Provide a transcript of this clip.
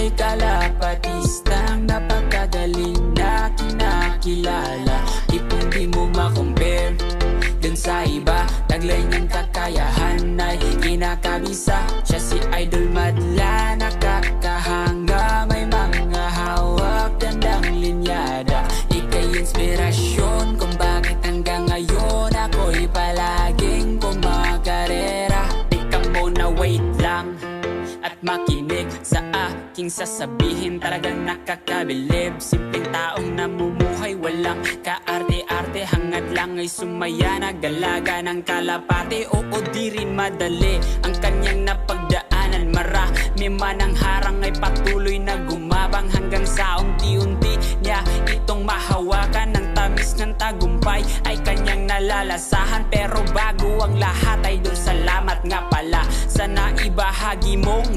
ay kalapatistang napakagaling na kinakilala. Di mo makompare dun sa iba, taglay niyang kakayahan ay kinakabisa. Siya si Idol madla, nakakahanga, may mga hawak, gandang linyada. Ika'y inspirasyon kung bakit hanggang ngayon ako'y palaging kumakarera. Tika muna, wait lang at makinig sa aking sasabihin. Talagang nakakabilib, simpleng taong namumuhay, walang kaarte-arte, hangad lang ay sumaya, nagalaga ng kalapate. Oo, di rin madali ang kanyang napagdaanan, marami man ang harang ay patuloy na gumabang, hanggang sa unti-unti niya itong mahawakan. Ng tamis ng tagumpay ay kanyang nalalasahan. Pero bago ang lahat ay doon, salamat nga pala sa naibahagi mong